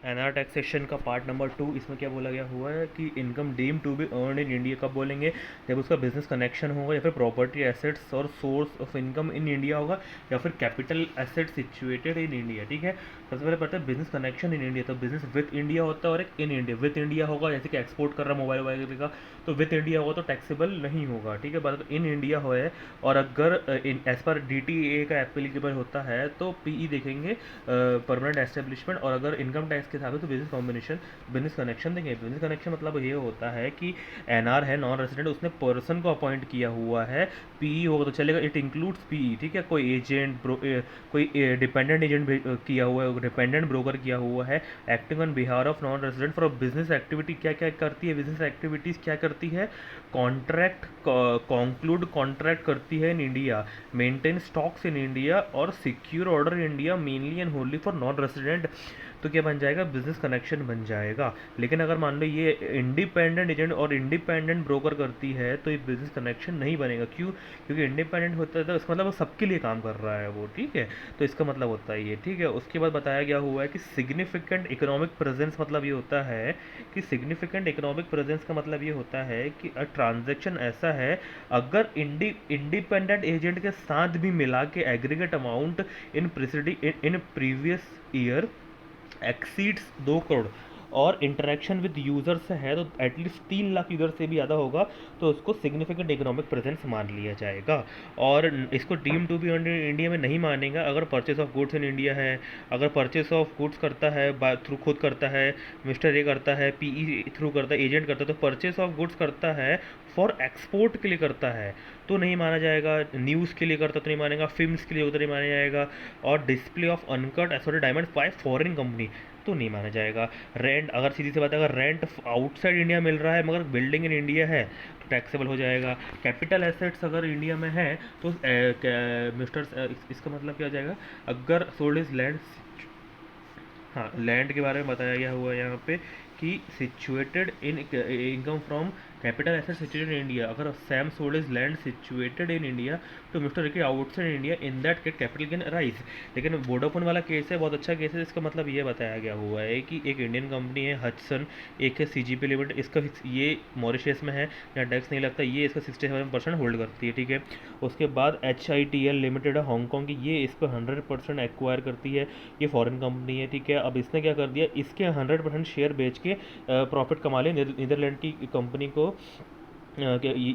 NR taxation का part number 2, इसमें क्या बोला गया हुआ है कि income deem to be earn in India कब बोलेंगे, जब उसका बिजनेस कनेक्शन होगा या फिर प्रॉपर्टी एसेट्स और source of income in India होगा या फिर capital asset situated in India. ठीक है, सबसे पहले पता है बिजनेस कनेक्शन इन इंडिया, तो बिजनेस विद इंडिया होता है और एक इन इंडिया। विद इंडिया होगा जैसे कि एक्सपोर्ट कर रहा मोबाइल वगैरह का, तो विद इंडिया होगा तो टैक्सेबल नहीं होगा। ठीक है, बात इन इंडिया हो है। और अगर एज पर DTA का एप्लीकेबल होता है तो PE देखेंगे, परमानेंट एस्टेब्लिशमेंट। और अगर इनकम टैक्स के हिसाब से तो बिजनेस कॉम्बिनेशन, बिजनेस कनेक्शन देंगे। बिजनेस कनेक्शन मतलब ये होता है कि NR है, नॉन रेजिडेंट, उसने पर्सन को अपॉइंट किया हुआ है। PE होगा तो चलेगा, इट इंक्लूड्स PE। ठीक है, कोई एजेंट कोई डिपेंडेंट एजेंट किया हुआ है, डिपेंडेंट ब्रोकर किया हुआ है, acting on Bihar of non resident for business activity. क्या क्या करती है बिजनेस एक्टिविटीज़, क्या करती है? कॉन्ट्रैक्ट, कॉन्क्लूड कॉन्ट्रैक्ट करती है in India, maintain stocks in India और secure order in India mainly and wholly for non resident. तो क्या बन जाएगा? बिजनेस कनेक्शन बन जाएगा। लेकिन अगर मान लो ये इंडिपेंडेंट एजेंट और इंडिपेंडेंट ब्रोकर करती है तो ये बिजनेस कनेक्शन नहीं बनेगा। क्यों? क्योंकि इंडिपेंडेंट होता है तो इसका मतलब वो सबके लिए काम कर रहा है वो। ठीक है, तो इसका मतलब होता है ये। ठीक है, उसके बाद बताया गया हुआ है कि सिग्निफिकेंट इकोनॉमिक प्रेजेंस मतलब ये होता है कि सिग्निफिकेंट इकोनॉमिक प्रेजेंस का मतलब ये होता है कि ट्रांजेक्शन ऐसा है, अगर इंडिपेंडेंट एजेंट के साथ भी मिला के aggregate amount in previous year exceeds 2 crore और इंटरेक्शन विद यूजर्स है तो एटलीस्ट 3 लाख यूजर से भी ज़्यादा होगा, तो उसको सिग्निफिकेंट इकोनॉमिक प्रेजेंस मान लिया जाएगा। और इसको डीम टू बी इंडिया में नहीं मानेगा अगर purchase of goods in India है। अगर परचेस ऑफ गुड्स करता है थ्रू खुद करता है, मिस्टर ए करता है, PE थ्रू करता है, एजेंट करता है, तो परचेस ऑफ गुड्स करता है फॉर एक्सपोर्ट के लिए करता है तो नहीं माना जाएगा। न्यूज़ के लिए करता तो नहीं मानेगा, फिल्म्स के लिए उधर नहीं माना जाएगा। और display of uncut assorted diamond by foreign company तो नहीं माना जाएगा। रेंट, अगर सीधी सी बात है, अगर रेंट आउटसाइड इंडिया मिल रहा है मगर बिल्डिंग इन इंडिया है तो टैक्सेबल हो जाएगा। कैपिटल एसेट्स अगर इंडिया में है तो इसका मतलब क्या हो जाएगा? अगर सोल्ड इज लैंड, हाँ, लैंड के बारे में बताया गया हुआ है यहाँ पे कि situated in income from capital asset situated in India. अगर same sold is land situated in India तो Mr K outside India in that case capital gain rise. लेकिन वोडाफोन वाला केस है, बहुत अच्छा केस है। इसका मतलब ये बताया गया हुआ है कि एक इंडियन कंपनी है हडसन, एक है CGP लिमिटेड, इसका ये मॉरिशस में है, यहाँ टैक्स नहीं लगता, ये इसका 67% होल्ड करती है। ठीक है, उसके बाद HITL लिमिटेड है हांगकॉन्ग की, ये इस पर 100% एक्वायर करती है, ये फॉरेन कंपनी है। ठीक है, अब इसने क्या कर दिया, इसके 100% शेयर बेच के प्रॉफिट कमा लिया नीदरलैंड की कंपनी को।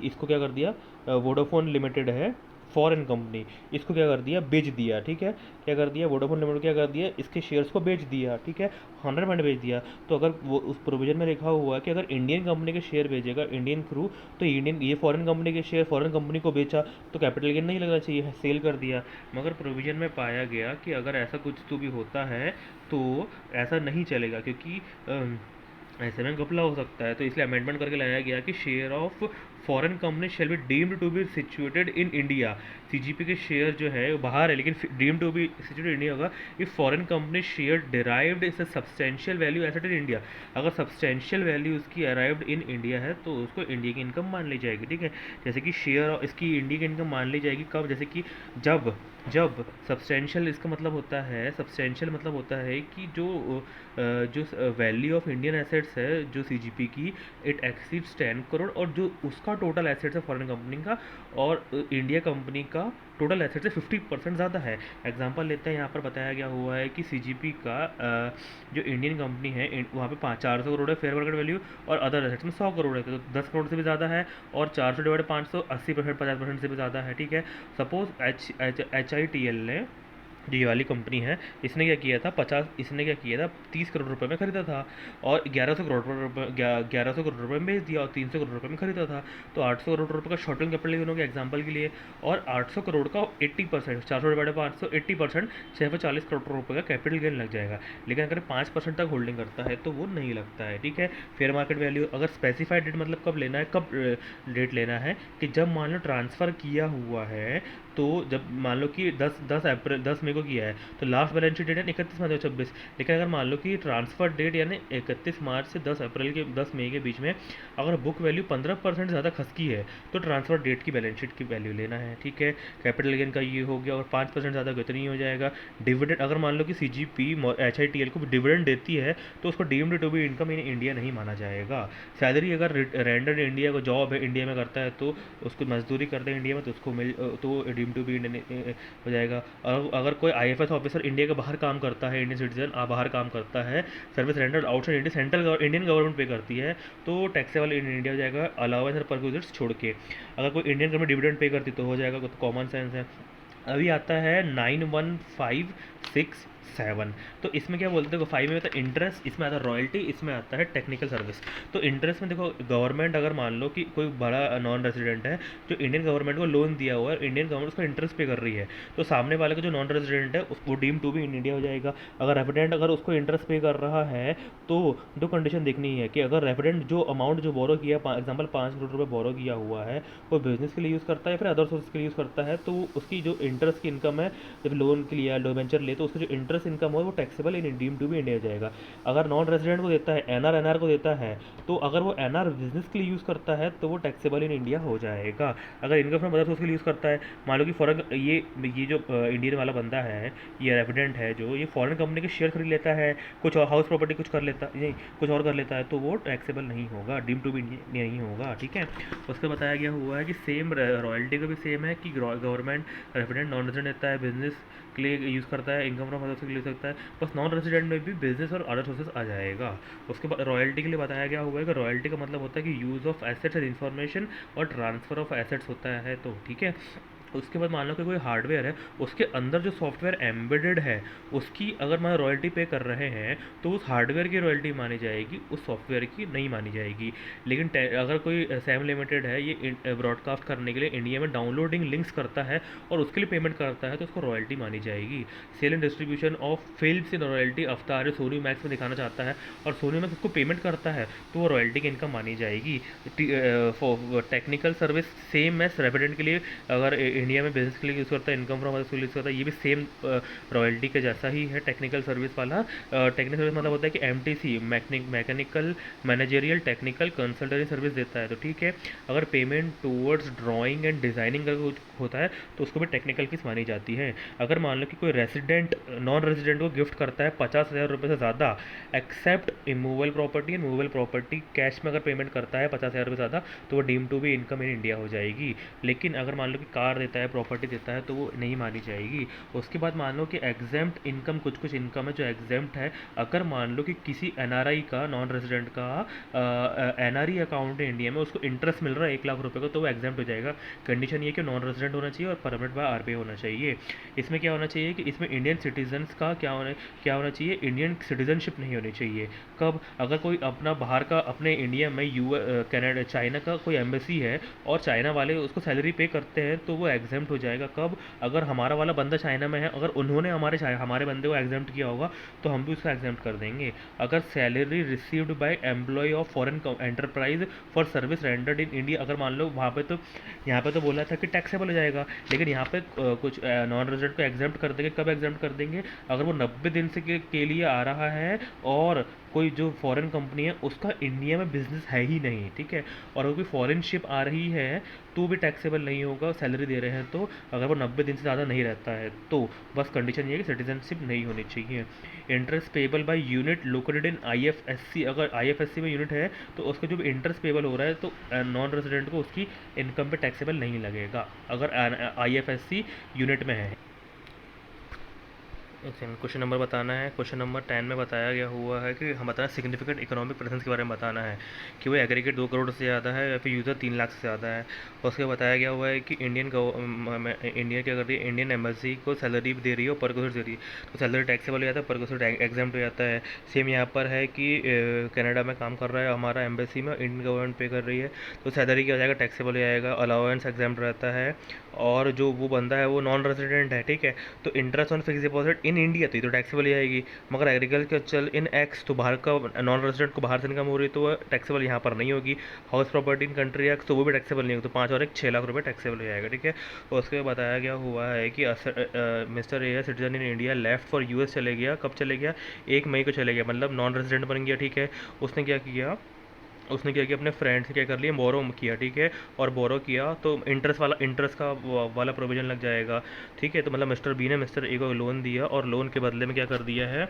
इसको क्या कर दिया, वोडाफोन लिमिटेड है फॉरेन कंपनी, इसको क्या कर दिया, बेच दिया। ठीक है, क्या कर दिया, वोडाफोन लिमिटेड क्या कर दिया, इसके शेयर्स को बेच दिया। ठीक है, 100% बेच दिया। तो अगर वो उस प्रोविजन में लिखा हुआ है कि अगर इंडियन कंपनी के शेयर बेचेगा इंडियन थ्रू, तो इंडियन ये फॉरेन कंपनी के शेयर फॉरेन कंपनी को बेचा तो कैपिटल गेन नहीं लगना चाहिए, सेल कर दिया। मगर प्रोविजन में पाया गया कि अगर ऐसा कुछ तो भी होता है तो ऐसा नहीं चलेगा, क्योंकि ऐसे में घपला हो सकता है। तो इसलिए अमेंडमेंट करके लाया गया कि share of foreign company shall be deemed to be situated in India. CGP के शेयर जो है वो बाहर है लेकिन deemed to be situated India होगा if foreign company share derived is a substantial value asset in India. अगर substantial value उसकी अराइव्ड इन इंडिया है तो उसको इंडिया की इनकम मान ली जाएगी। ठीक है, जैसे कि शेयर इसकी इंडिया की इनकम मान ली जाएगी कब, जैसे कि जब जब सब्सटेंशियल, इसका मतलब होता है, सब्सटेंशियल मतलब होता है कि जो वैल्यू ऑफ इंडियन एसेट्स है जो CGP की, इट एक्सीड्स 10 करोड़, और जो उसका टोटल एसेट्स है फॉरेन कंपनी का और इंडिया कंपनी का टोटल एसेट से 50% ज़्यादा है। एग्जांपल लेते हैं, यहाँ पर बताया गया हुआ है कि CGP का जो इंडियन कंपनी है वहाँ पे 400 करोड़ है फेयर मार्केट वैल्यू और अदर एसेट्स में 100 करोड़ है, तो 10 करोड़ से भी ज़्यादा है। और 400 डिवाइड 500 80%, 50% से भी ज़्यादा है। ठीक है, सपोज HITL ने, जो ये वाली कंपनी है, इसने क्या किया था, 30 करोड़ रुपए में खरीदा था और 1100 करोड़ रुपए में बेच दिया और 300 करोड़ रुपए में खरीदा था, तो 800 करोड़ रुपए का शॉर्ट टर्म कैपिटल गेन हो गया एग्जाम्पल के लिए। और 800 करोड़ का 80%, 400 डिवाइड 500, 80%, 640 करोड़ रुपए का कैपिटल गेन लग जाएगा। लेकिन अगर 5% तक होल्डिंग करता है तो वो नहीं लगता है। ठीक है, फेयर मार्केट वैल्यू, अगर स्पेसिफाइड डेट मतलब कब लेना है, कब डेट लेना है कि जब मान लो ट्रांसफ़र किया हुआ है तो जब मान लो कि 10 मई को किया है तो लास्ट बैलेंस शीट डेट है 31 मार्च 2026। लेकिन अगर मान लो कि ट्रांसफर डेट यानी 31 मार्च से 10 मई के बीच में अगर बुक वैल्यू 15% ज़्यादा खसकी है तो ट्रांसफर डेट की बैलेंस शीट की वैल्यू लेना है, ठीक है। कैपिटल गेन का ये हो गया, और 5% ज़्यादा कितनी ही हो जाएगा। डिविडेंड अगर मान लो कि CGP HITL को डिविडेंड देती है तो उसको deemed to be income in India नहीं माना जाएगा। सैलरी अगर रेंडर इंडिया को जॉब है इंडिया में करता है तो उसको मजदूरी करते हैं इंडिया में तो उसको मिल तो डीम टू बी इंडियन हो जाएगा। और अगर कोई IFS ऑफिसर इंडिया के बाहर काम करता है, इंडियन सिटीजन बाहर काम करता है, service render outside India, central Indian government पे करती है तो टैक्सेबल इन इंडिया हो जाएगा, अलाउंस और परक्विजिट्स छोड़ के। अगर कोई इंडियन कंपनी डिविडेंड पे करती तो हो जाएगा, तो कॉमन सेंस है। अभी आता है 91567। तो इसमें क्या बोलते हैं, देखो 5 में आता है इंटरेस्ट, इसमें आता है रॉयल्टी, इसमें आता है टेक्निकल सर्विस। तो इंटरेस्ट में देखो गवर्नमेंट अगर मान लो कि कोई बड़ा नॉन रेजिडेंट है जो इंडियन गवर्नमेंट को लोन दिया हुआ है, इंडियन गवर्नमेंट उसको इंटरेस्ट पे कर रही है, तो सामने वाले का जो नॉन रेजिडेंट है वो डीम टू भी इन इंडिया हो जाएगा। अगर रेजिडेंट अगर उसको इंटरेस्ट पे कर रहा है तो दो कंडीशन देखनी है कि अगर रेजिडेंट जो अमाउंट जो बोरो किया, एग्जाम्पल 5 करोड़ रुपये बोरो किया हुआ है, वो बिजनेस के लिए यूज़ करता है फिर अदर सोर्स के लिए यूज़ करता है, तो उसकी जो इंटरेस्ट की इनकम है, जब लोन के लिए डिबेंचर ले तो उसका जो इंटरेस्ट इनकम हो वो टैक्सेबल इन डीम टू भी इंडिया हो जाएगा। अगर नॉन रेजिडेंट को देता है, एनआर को देता है, तो अगर वो एनआर बिजनेस के लिए यूज़ करता है तो वो टैक्सेबल इन इंडिया हो जाएगा। अगर इनकम फ्रॉम अदर सोर्स के लिए यूज़ करता है, मान लो कि फॉरन ये जो इंडियन वाला बंदा है, ये रेजिडेंट है जो ये फॉरेन कंपनी के शेयर खरीद लेता है, कुछ और हाउस प्रॉपर्टी कुछ कर लेता नहीं कुछ और कर लेता है, तो वो टैक्सेबल नहीं होगा, डीम टू भी इंडिया नहीं होगा, ठीक है। उसके बताया गया हुआ है कि सेम रॉयल्टी का भी सेम है कि गवर्नमेंट रेजिडेंट नॉन रेजिडेंट देता है, बिजनेस के लिए यूज़ करता है, इनकम फ्रॉम अदर सोर्स के लिए सकता है, बस नॉन रेजिडेंट में भी बिजनेस और अदर सोर्सेज आ जाएगा। उसके बाद रॉयल्टी के लिए बताया गया हुआ है कि रॉयल्टी का मतलब होता है कि use of assets and information और ट्रांसफ़र ऑफ एसेट्स होता है, तो ठीक है। उसके बाद मान लो कि कोई हार्डवेयर है, उसके अंदर जो सॉफ्टवेयर एम्बेडेड है उसकी अगर मान रॉयल्टी पे कर रहे हैं तो उस हार्डवेयर की रॉयल्टी मानी जाएगी, उस सॉफ्टवेयर की नहीं मानी जाएगी। लेकिन अगर कोई सैम लिमिटेड है, ये ब्रॉडकास्ट करने के लिए इंडिया में डाउनलोडिंग लिंक्स करता है और उसके लिए पेमेंट करता है तो उसको रॉयल्टी मानी जाएगी। Sale and distribution of films in royalty Avatar Sony max में दिखाना चाहता है और सोनी मैक्स उसको पेमेंट करता है तो वो रॉयल्टी की इनकम मानी जाएगी। टेक्निकल सर्विस सेम है रेजिडेंट के लिए, अगर इंडिया में बिजनेस के लिए यूज़ करता है, इनकम फ्रॉम अदर यूज़ करता है, ये भी सेम रॉयल्टी के जैसा ही है टेक्निकल सर्विस वाला। टेक्निकल सर्विस मतलब होता है कि MTC mechanical managerial technical consultancy service देता है, तो ठीक है। अगर payment towards drawing and designing का कुछ होता है तो उसको भी टेक्निकल फीस मानी जाती है। अगर मान लो कि कोई रेजिडेंट नॉन रेजिडेंट को गिफ्ट करता है 50,000 रुपये से ज़्यादा, except immovable property and movable property, cash में अगर पेमेंट करता है 50,000 रुपये ज़्यादा तो वो डीम टू भी इनकम इन इंडिया हो जाएगी। लेकिन अगर मान लो कि कार देता है, प्रॉपर्टी देता है, तो वो नहीं मानी जाएगी। उसके बाद मान लो कि एग्जेम्प्ट इनकम, कुछ इनकम है जो एग्जेम्प्ट है, अगर मान लो कि किसी NRI का, नॉन रेजिडेंट का NRE अकाउंट है इंडिया में, उसको इंटरेस्ट मिल रहा है 1 लाख रुपए का, तो वो एग्जेम्प्ट हो जाएगा। कंडीशन ये कि नॉन रेजिडेंट होना चाहिए और परमिट बाय RBI होना चाहिए। इसमें क्या होना चाहिए कि इसमें इंडियन सिटीजन्स का क्या होना चाहिए, इंडियन सिटीजनशिप नहीं होनी चाहिए। कब, अगर कोई अपना बाहर का अपने इंडिया में कनाडा चाइना का कोई एम्बेसी है और चाइना वाले उसको सैलरी पे करते हैं तो वो एग्जेम्प्ट हो जाएगा। कब, अगर हमारा वाला बंदा चाइना में है, अगर उन्होंने हमारे बंदे को एग्जेम्प्ट किया होगा तो हम भी उसको एग्जेम्प्ट कर देंगे। अगर salary received by employ of foreign enterprise for service rendered in India, अगर मान लो वहाँ पे तो यहाँ पे तो बोला था कि टैक्सेबल हो जाएगा, लेकिन यहाँ पे कुछ नॉन रेजिडेंट को एग्जेम्प्ट कर देंगे। कब एग्जेम्प्ट कर देंगे, अगर वो 90 दिन से के लिए आ रहा है और कोई जो फॉरेन कंपनी है उसका इंडिया में बिजनेस है ही नहीं, ठीक है, और अगर कोई फॉरेन शिप आ रही है तो भी टैक्सेबल नहीं होगा, सैलरी दे रहे हैं तो, अगर वो 90 दिन से ज़्यादा नहीं रहता है तो। बस कंडीशन ये है कि सिटीजनशिप नहीं होनी चाहिए। Interest payable by unit located in IFSC, अगर IFSC में यूनिट है तो उसका जो भी इंटरेस्ट पेबल हो रहा है तो नॉन रेजिडेंट को उसकी इनकम पे टैक्सेबल नहीं लगेगा अगर IFSC यूनिट में है। क्वेश्चन नंबर बताना है। क्वेश्चन नंबर 10 में बताया गया हुआ है कि हम बताना सिग्निफिकेंट इकोनॉमिक प्रेजेंस के बारे में बताना है कि वो एग्रीगेट 2 करोड़ से ज़्यादा है या फिर यूज़र 3 लाख से ज़्यादा है। उसके बताया गया हुआ है कि इंडिया क्या कर रही है, इंडियन एम्बेसी को सैलरी भी दे रही है और परकोसेट दे रही है, तो सैलरी टैक्सेबल हो जाता है, परकोसेट एग्जाम्प्ट हो जाता है। सेम यहाँ पर है कि कनाडा में काम कर रहा है हमारा एम्बेसी में, इंडियन गवर्नमेंट पे कर रही है तो सैलरी क्या हो जाएगा, टैक्सेबल हो जाएगा, अलाउंस एग्जाम्प्ट रहता है। और जो वो बंदा है वो नॉन रेजिडेंट है, ठीक है, तो interest on fix deposit in in India तो ये तो टैक्सेबल ही आएगी, मगर एग्रीकल्चर इन एक्स तो बाहर का नॉन रेजिडेंट को बाहर से इनकम हो रही है तो वह टैक्सेबल यहाँ पर नहीं होगी। House property in country x तो वो भी टैक्सेबल नहीं होगी, तो 5 और 1 6 लाख रुपये टैक्सेबल हो जाएगा, ठीक है। और उसके बाद बताया गया हुआ है कि mister a citizen in India left for US चले गया, कब चले गया, 1 मई को चले गया, मतलब नॉन रेजिडेंट बन गया, ठीक है। उसने क्या किया, उसने क्या किया, अपने फ्रेंड से क्या कर लिया, बोरो किया, ठीक है। और बोरो किया तो इंटरेस्ट का वाला प्रोविजन लग जाएगा, ठीक है। तो मतलब मिस्टर बी ने मिस्टर ए को लोन दिया और लोन के बदले में क्या कर दिया है,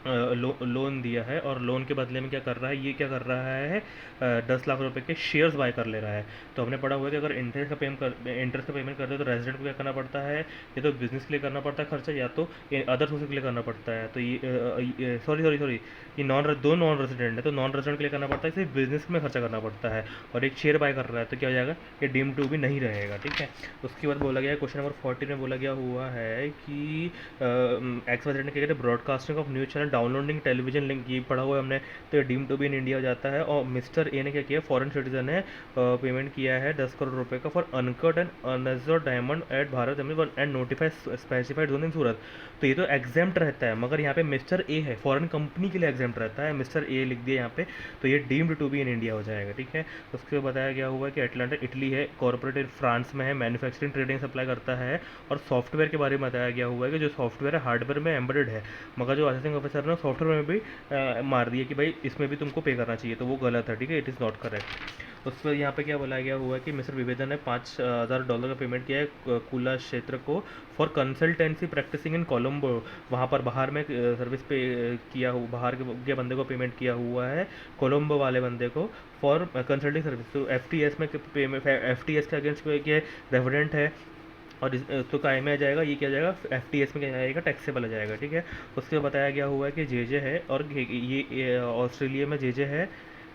लोन दिया है और लोन के बदले में क्या कर रहा है, ये क्या कर रहा है, 10 लाख रुपए के शेयर्स बाय कर ले रहा है। तो हमने पढ़ा हुआ है कि अगर इंटरेस्ट का पेमेंट करते हैं तो रेजिडेंट को क्या करना पड़ता है, या तो बिजनेस के लिए करना पड़ता है खर्चा, या तो अदर सोर्स के लिए करना पड़ता है। तो ये सॉरी ये दो नॉन रेजिडेंट है, तो नॉन रेजिडेंट के लिए करना पड़ता है, सिर्फ बिजनेस में खर्चा करना पड़ता है। और एक शेयर बाय कर रहा है तो क्या हो जाएगा, ये डीम टू भी नहीं रहेगा, ठीक है। उसके बाद बोला गया है, क्वेश्चन नंबर 14 में बोला गया हुआ है कि एक्स वाई ने क्या कहते हैं, broadcasting of news channel downloading television link, ये पढ़ा हुआ है हमने। तो ये deem to be in India हो जाता है। और मिस्टर ए ने क्या किया, फॉरेन सिटीजन है, पेमेंट किया है 10 करोड़ रुपए का for uncut and unreserve diamond at Bharat and notified specified zone in Surat. तो ये तो एग्जाम्प्ट रहता है, मगर यहाँ पे मिस्टर ए है, फॉरेन कंपनी के लिए एग्जाम्प्ट रहता है, मिस्टर ए लिख दिया यहाँ पे, तो ये deemed to be in India हो जाएगा, ठीक है। उसके बाद बताया गया हुआ है कि एटलांटा इटली है, कॉर्पोरेट फ्रांस में है, मैन्युफैक्चरिंग ट्रेडिंग सप्लाई करता है। और सॉफ्टवेयर के बारे में बताया गया हुआ है कि जो सॉफ्टवेयर है हार्डवेयर में एम्बेडेड है, मगर जो असेसिंग ऑफिसर ने सॉफ्टवेयर में भी मार दिया कि भाई इसमें भी तुमको पे करना चाहिए, तो वो गलत है, ठीक है, इट इज़ नॉट करेक्ट। उस पर यहाँ पे क्या बोला गया हुआ है कि मिस्टर विवेदन ने $5,000 का पेमेंट किया है कुला क्षेत्र को फॉर कंसल्टेंसी प्रैक्टिसिंग इन कोलंबो। वहाँ पर बाहर में सर्विस पे किया हुआ, बाहर के बंदे को पेमेंट किया हुआ है, कोलंबो वाले बंदे को, फॉर कंसल्टिंग सर्विस। तो FTS में पेमेंट, FTS के अगेंस्ट ये रेफिडेंट है और तो काय में आ जाएगा, ये क्या जाएगा, FTS में क्या जाएगा, टैक्सेबल आ जाएगा, ठीक है। उसके बाद बताया गया हुआ है कि जे है और ये ऑस्ट्रेलिया में जे है,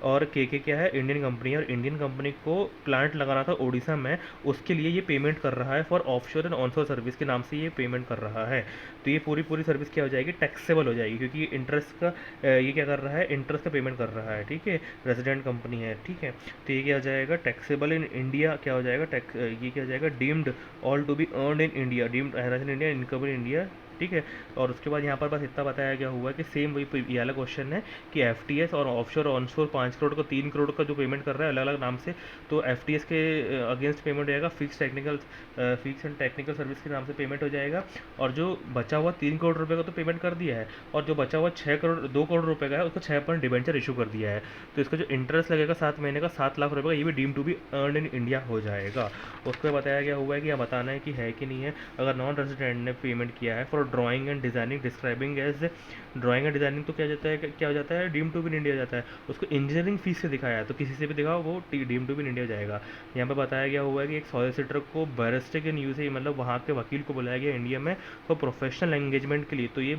और के क्या है, इंडियन कंपनी है, और इंडियन कंपनी को प्लांट लगाना था उड़ीसा में, उसके लिए ये पेमेंट कर रहा है for offshore and onshore service के नाम से ये पेमेंट कर रहा है। तो ये पूरी सर्विस क्या हो जाएगी, टैक्सेबल हो जाएगी, क्योंकि इंटरेस्ट का ये क्या कर रहा है, इंटरेस्ट का पेमेंट कर रहा है, ठीक है, रेजिडेंट कंपनी है, ठीक है। तो ये क्या हो जाएगा, टैक्सेबल इन इंडिया क्या हो जाएगा, ये क्या हो जाएगा, deemed all to be earn in India, deemed in India, income in India, ठीक है। और उसके बाद यहाँ पर बस इतना बताया गया हुआ है कि सेम वही ये वाला क्वेश्चन है कि FTS और ऑफशोर ऑनशोर 5 करोड़ का 3 करोड़ का जो पेमेंट कर रहा है अलग अलग नाम से, तो FTS के अगेंस्ट पेमेंट हो जाएगा, फिक्स एंड टेक्निकल सर्विस के नाम से पेमेंट हो जाएगा। और जो बचा हुआ 3 करोड़ रुपये का तो पेमेंट कर दिया है, और जो बचा हुआ 2 करोड़ रुपये का है उसको 6 डिबेंचर इशू कर दिया है। तो इसका जो इंटरेस्ट लगेगा 7 महीने का 7 लाख रुपये का, ये भी deem to be earn in India हो जाएगा। उसको बताया गया हुआ है कि यहाँ बताना है कि है कि नहीं है, अगर नॉन रेजिडेंट ने पेमेंट किया है for drawing and designing describing as, drawing and designing तो क्या जाता है, क्या हो जाता है, डीम टू बी इंडिया जाता है। उसको इंजीनियरिंग फीस से दिखाया है तो किसी से भी दिखाओ वो डीम टू बी इंडिया जाएगा। यहाँ पे बताया गया हुआ है कि एक सॉलिसिटर को बैरिस्टर के न्यूज़ है, मतलब वहाँ के वकील को बुलाया गया इंडिया में फॉर प्रोफेशनल एंगेजमेंट के लिए, तो ये